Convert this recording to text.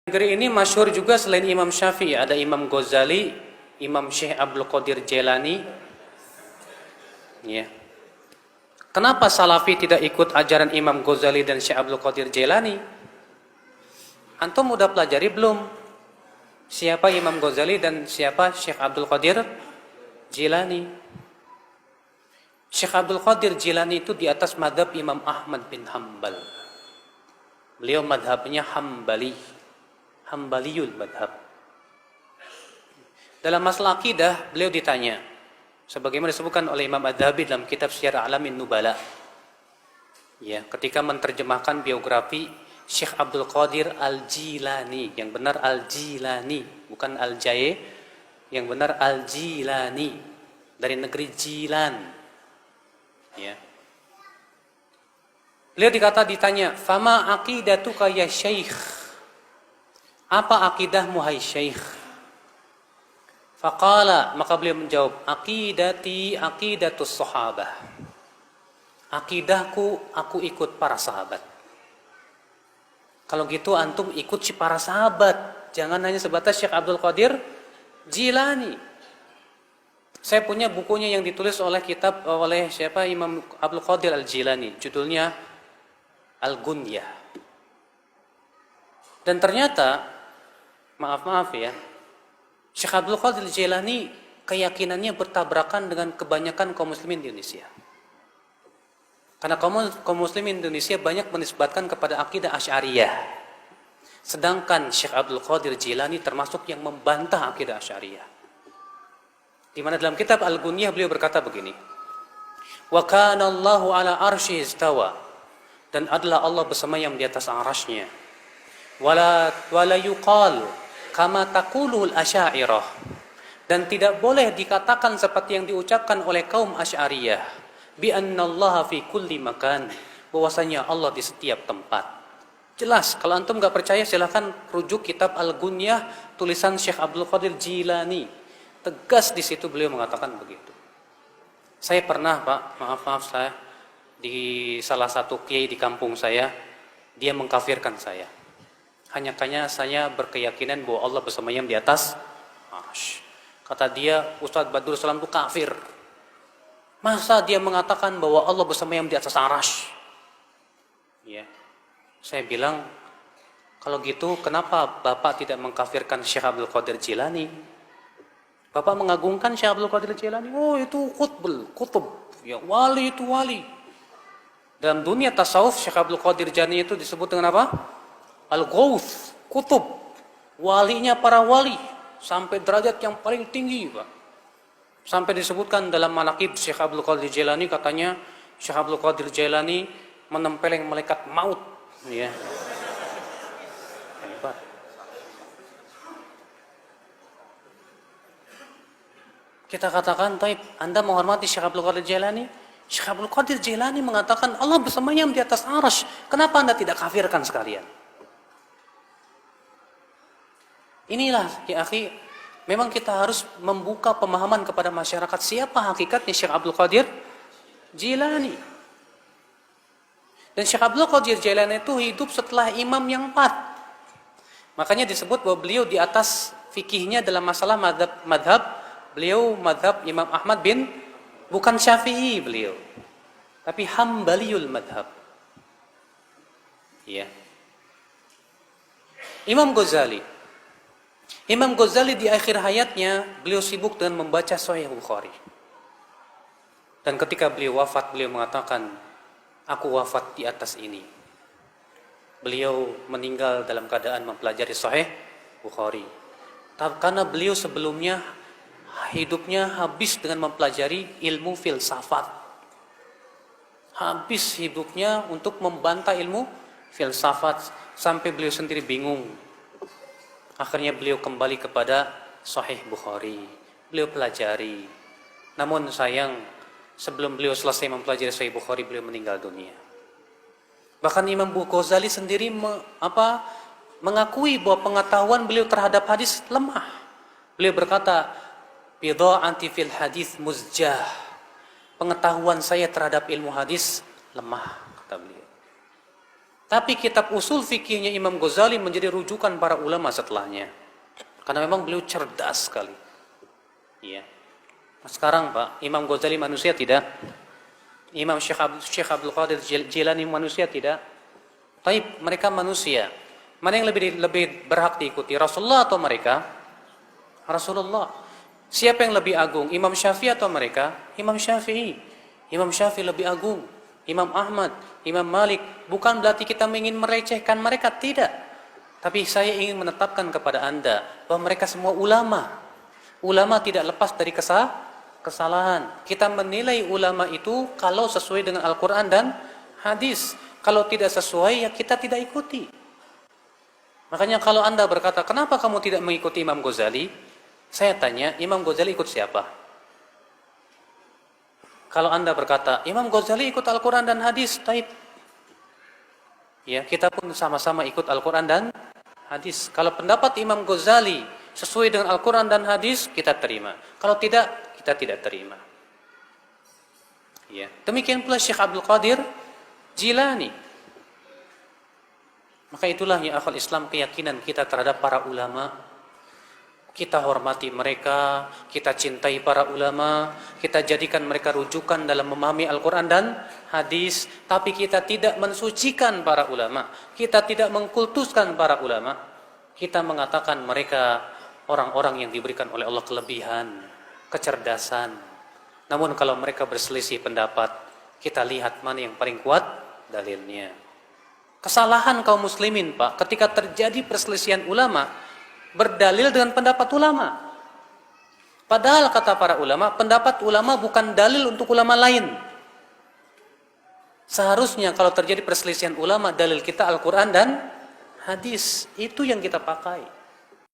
Negeri ini masyhur juga selain Imam Syafi'i, ada Imam Ghazali, Imam Syekh Abdul Qadir Jailani. Ya. Kenapa Salafi tidak ikut ajaran Imam Ghazali dan Syekh Abdul Qadir Jailani? Antum udah pelajari belum? Siapa Imam Ghazali dan siapa Syekh Abdul Qadir Jailani? Syekh Abdul Qadir Jailani itu di atas madhab Imam Ahmad bin Hanbal. Beliau madhabnya Hambali, Hambaliyul madhab. Dalam masalah akidah, beliau ditanya, sebagaimana disebutkan oleh Imam Adz-Dzahabi dalam kitab Syiar A'lamin Nubala. Ya, ketika menerjemahkan biografi Syekh Abdul Qadir Al-Jilani, yang benar Al-Jilani, bukan Al-Jaye, yang benar Al-Jilani, dari negeri Jilan. Ya. Beliau ditanya, "Fama aqidatuka ya Syekh?" Apa akidahmu hai Syekh? Faqala, maka beliau menjawab, "Aqidati aqidatus sahabah." Akidahku, aku ikut para sahabat. Kalau gitu antum ikut si para sahabat, jangan hanya sebatas Syekh Abdul Qadir Jilani. Saya punya bukunya yang ditulis oleh siapa, Imam Abdul Qadir Al-Jilani, judulnya Al-Gunyah. Dan ternyata, maaf ya, Syekh Abdul Qadir Jilani keyakinannya bertabrakan dengan kebanyakan kaum muslimin di Indonesia. Karena kaum muslimin Indonesia banyak menisbatkan kepada akidah Asy'ariyah. Sedangkan Syekh Abdul Qadir Jilani termasuk yang membantah akidah Asy'ariyah. Di mana dalam kitab Al-Gunyah beliau berkata begini, "Wa kana Allahu ala arsy istawa." Dan adalah Allah bersemayam di atas arasy-Nya. Wala yuqal kama taqulul Asy'ariyah. Dan tidak boleh dikatakan seperti yang diucapkan oleh kaum Asy'ariyah, bi annallaha fi kulli makan, bahwasanya Allah di setiap tempat. Jelas, kalau antum enggak percaya silahkan rujuk kitab Al-Gunyah tulisan Syekh Abdul Qadir Jilani. Tegas di situ beliau mengatakan begitu. Saya pernah, Pak, maaf saya di salah satu kiai di kampung saya, dia mengkafirkan saya. Hanya saya berkeyakinan bahwa Allah bersemayam di atas arsy. Kata dia, Ustadz Badrul Salam itu kafir. Masa dia mengatakan bahwa Allah bersemayam di atas arsy? Ya. Saya bilang, kalau gitu kenapa Bapak tidak mengkafirkan Syekh Abdul Qadir Jilani? Bapak mengagungkan Syekh Abdul Qadir Jilani. Oh, itu kutub. Ya, wali itu wali. Dalam dunia tasawuf, Syekh Abdul Qadir Jilani itu disebut dengan apa? Al-Ghauth, kutub. Walinya para wali. Sampai derajat yang paling tinggi, Pak. Sampai disebutkan dalam manaqib Syekh Abdul Qadir Jilani, katanya Syekh Abdul Qadir Jilani menempeleng malaikat maut. Ya. Hebat. Kita katakan, taib, Anda menghormati Syekh Abdul Qadir Jilani? Syekh Abdul Qadir Jilani mengatakan Allah bersemayam di atas arsy. Kenapa Anda tidak kafirkan sekalian? Inilah, ya akhi, memang kita harus membuka pemahaman kepada masyarakat siapa hakikatnya Syekh Abdul Qadir Jilani. Dan Syekh Abdul Qadir Jilani itu hidup setelah imam yang 4. Makanya disebut bahwa beliau di atas fikihnya dalam masalah madhab, beliau madhab Imam Ahmad bin, bukan Syafi'i beliau, tapi Hambaliyul madhab. Ya. Imam Ghazali di akhir hayatnya beliau sibuk dengan membaca Sahih Bukhari. Dan ketika beliau wafat, beliau mengatakan, "Aku wafat di atas ini." Beliau meninggal dalam keadaan mempelajari Sahih Bukhari. Karena beliau sebelumnya hidupnya habis dengan mempelajari ilmu filsafat. Habis hidupnya untuk membantah ilmu filsafat sampai beliau sendiri bingung. Akhirnya beliau kembali kepada Sahih Bukhari. Beliau pelajari. Namun sayang, sebelum beliau selesai mempelajari Sahih Bukhari, beliau meninggal dunia. Bahkan Imam Ghazali sendiri mengakui bahwa pengetahuan beliau terhadap hadis lemah. Beliau berkata, "Bidha'ati fil hadis muzjah." Pengetahuan saya terhadap ilmu hadis lemah, kata beliau. Tapi kitab usul fikihnya Imam Ghazali menjadi rujukan para ulama setelahnya. Karena memang beliau cerdas sekali. Iya. Sekarang Pak, Imam Ghazali manusia tidak? Imam Syekh Abdul Qadir Jilani manusia tidak? Tapi mereka manusia. Mana yang lebih berhak diikuti? Rasulullah atau mereka? Rasulullah. Siapa yang lebih agung? Imam Syafi'i atau mereka? Imam Syafi'i. Imam Syafi'i lebih agung. Imam Ahmad, Imam Malik. Bukan berarti kita ingin merecehkan mereka, tidak. Tapi saya ingin menetapkan kepada Anda bahwa mereka semua ulama. Ulama tidak lepas dari kesalahan. Kita menilai ulama itu kalau sesuai dengan Al-Quran dan hadis. Kalau tidak sesuai, ya kita tidak ikuti. Makanya kalau Anda berkata, kenapa kamu tidak mengikuti Imam Ghazali? Saya tanya, Imam Ghazali ikut siapa? Kalau Anda berkata, Imam Ghazali ikut Al-Quran dan hadis, taib. Ya, kita pun sama-sama ikut Al-Quran dan hadis. Kalau pendapat Imam Ghazali sesuai dengan Al-Quran dan hadis, kita terima. Kalau tidak, kita tidak terima. Ya. Demikian pula Syekh Abdul Qadir Jilani. Maka itulah ya akhwal Islam, keyakinan kita terhadap para ulama. Kita hormati mereka, kita cintai para ulama, kita jadikan mereka rujukan dalam memahami Al-Quran dan hadis. Tapi kita tidak mensucikan para ulama, kita tidak mengkultuskan para ulama. Kita mengatakan mereka orang-orang yang diberikan oleh Allah kelebihan, kecerdasan. Namun kalau mereka berselisih pendapat, kita lihat mana yang paling kuat dalilnya. Kesalahan kaum muslimin Pak, ketika terjadi perselisihan ulama, berdalil dengan pendapat ulama. Padahal kata para ulama, pendapat ulama bukan dalil untuk ulama lain. Seharusnya kalau terjadi perselisihan ulama, dalil kita Al-Quran dan hadis. Itu yang kita pakai.